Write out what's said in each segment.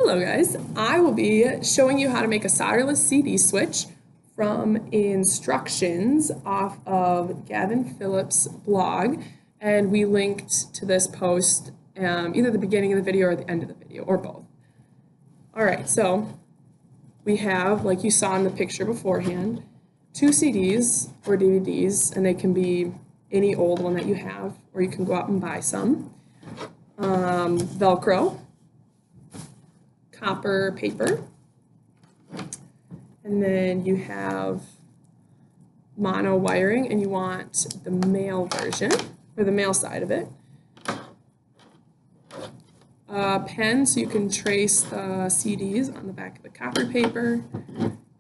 Hello guys, I will be showing you how to make a solderless CD switch from instructions off of Gavin Phillips' blog, and we linked to this post either the beginning of the video or the end of the video, or both. Alright, so we have, like you saw in the picture beforehand, 2 CDs or DVDs, and they can be any old one that you have, or you can go out and buy some. Velcro, copper paper, and then you have mono wiring, and you want the male version, or the male side of it. A pen so you can trace the CDs on the back of the copper paper,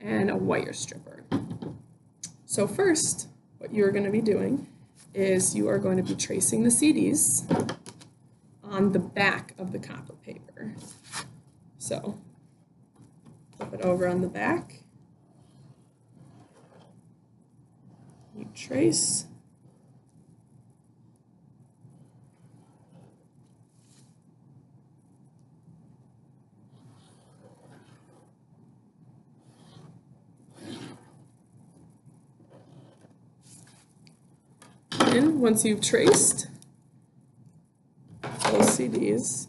and a wire stripper. So first, what you're going to be doing is you are going to be tracing the CDs on the back of the copper paper. So, flip it over on the back. You trace. And once you've traced those CDs,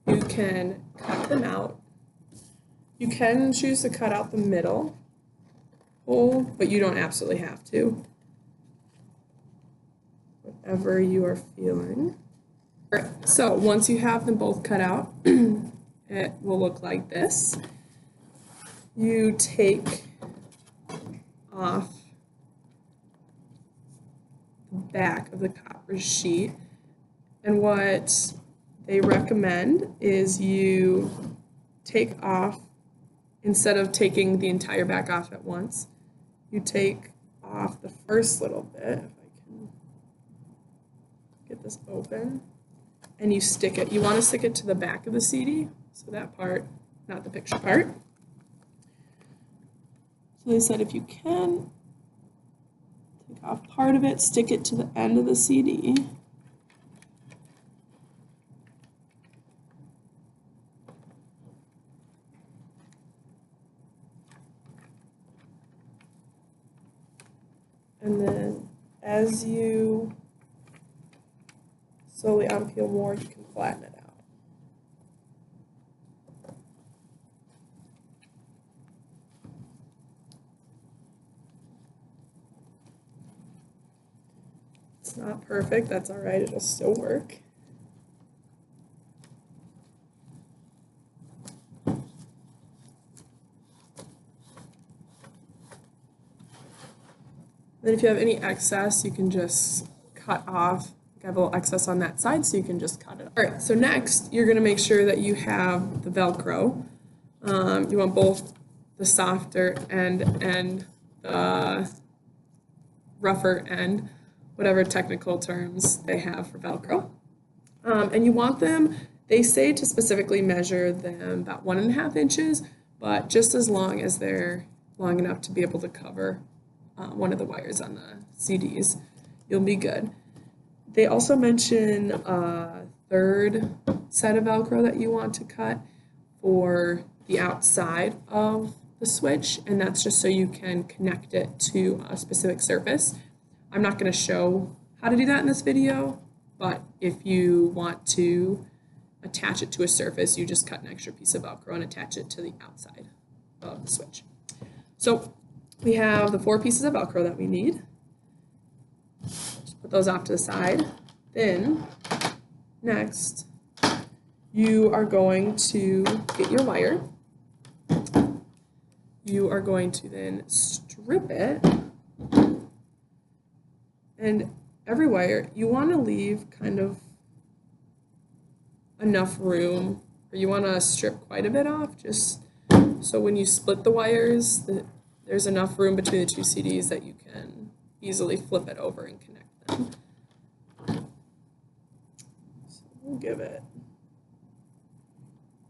you can cut them out. You can choose to cut out the middle hole, but you don't absolutely have to. Whatever you are feeling. All right, so once you have them both cut out, it will look like this. You take off the back of the copper sheet, and what they recommend is you take off, instead of taking the entire back off at once, you take off the first little bit, if I can get this open, and you stick it. You want to stick it to the back of the CD, so that part, not the picture part. So they said if you can, take off part of it, stick it to the end of the CD. And then as you slowly unpeel more, you can flatten it out. It's not perfect, that's all right, it'll still work. Then if you have any excess, you can just cut off. I have a little excess on that side, so you can just cut it off. All right, so next, you're gonna make sure that you have the Velcro. You want both the softer end and the rougher end, whatever technical terms they have for Velcro. And you want them, they say to specifically measure them about 1.5 inches, but just as long as they're long enough to be able to cover one of the wires on the CDs, you'll be good. They also mention a third set of Velcro that you want to cut for the outside of the switch, and that's just so you can connect it to a specific surface. I'm not going to show how to do that in this video, but if you want to attach it to a surface, you just cut an extra piece of Velcro and attach it to the outside of the switch. So we have the 4 pieces of Velcro that we need. Just put those off to the side. Then, next, you are going to get your wire. You are going to then strip it. And every wire, you want to leave kind of enough room, or you want to strip quite a bit off, just so when you split the wires, there's enough room between the 2 CDs that you can easily flip it over and connect them. So we'll give it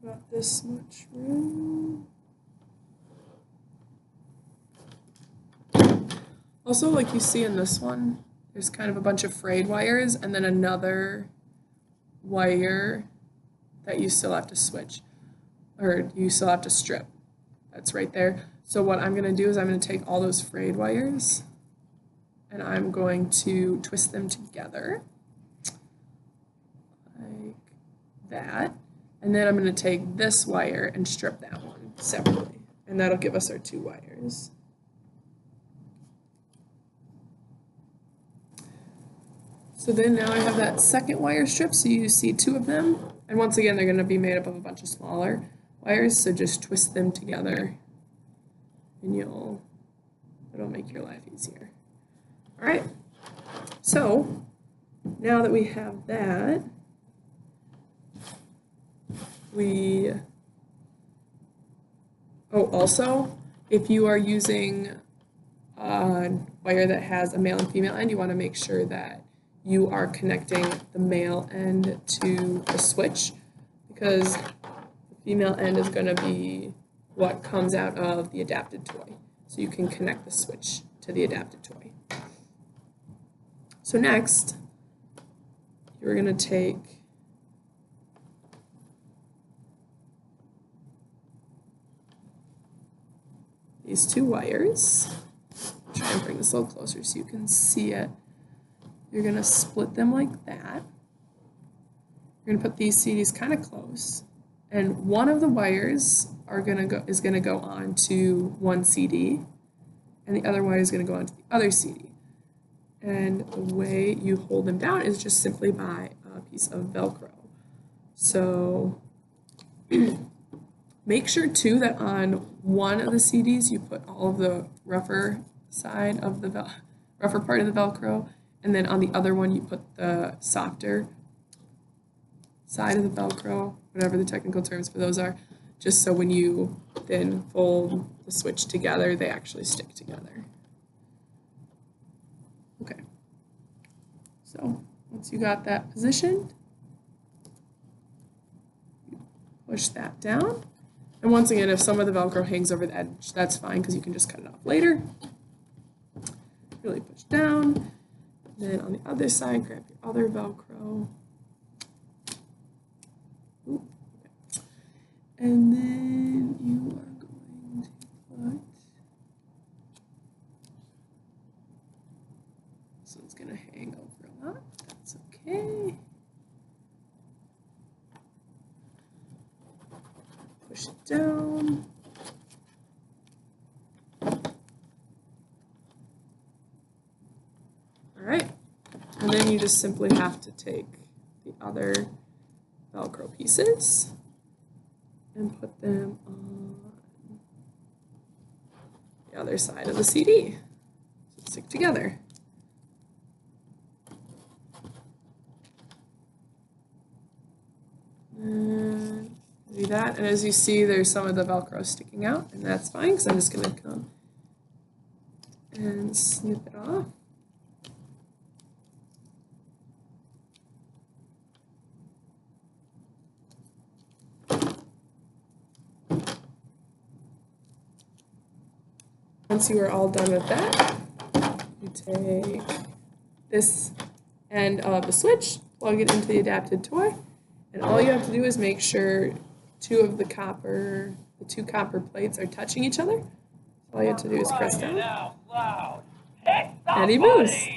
about this much room. Also, like you see in this one, there's kind of a bunch of frayed wires and then another wire that you still have to switch, or you still have to strip. That's right there. So what I'm going to do is I'm going to take all those frayed wires and I'm going to twist them together like that. And then I'm going to take this wire and strip that one separately. And that'll give us our 2 wires. So then now I have that second wire strip, so you see 2 of them. And once again, they're going to be made up of a bunch of smaller wires, so just twist them together and it'll make your life easier. All right, so now that we have that, also, if you are using a wire that has a male and female end, you want to make sure that you are connecting the male end to the switch, because the female end is going to be what comes out of the adapted toy. So you can connect the switch to the adapted toy. So next, you're going to take these 2 wires. Try and bring this a little closer so you can see it. You're going to split them like that. You're going to put these CDs kind of close, and one of the wires is going to go on to one CD, and the other wire is going to go onto the other CD. And the way you hold them down is just simply by a piece of Velcro. So make sure too that on one of the CDs you put all of the rougher side of the rougher part of the Velcro, and then on the other one you put the softer side of the Velcro, whatever the technical terms for those are, just so when you then fold the switch together, they actually stick together. Okay, so once you got that positioned, push that down. And once again, if some of the Velcro hangs over the edge, that's fine because you can just cut it off later. Really push down. Then on the other side, grab your other Velcro. Ooh, okay. And then you are going to put, this one's going to hang over a lot. That's okay. Push it down. All right, and then you just simply have to take the other Velcro pieces and put them on the other side of the CD. So stick together. And do that, and as you see, there's some of the Velcro sticking out, and that's fine because I'm just going to come and snip it off. Once you are all done with that, you take this end of the switch, plug it into the adapted toy, and all you have to do is make sure the two copper plates are touching each other. All you have to do is press down, and he moves.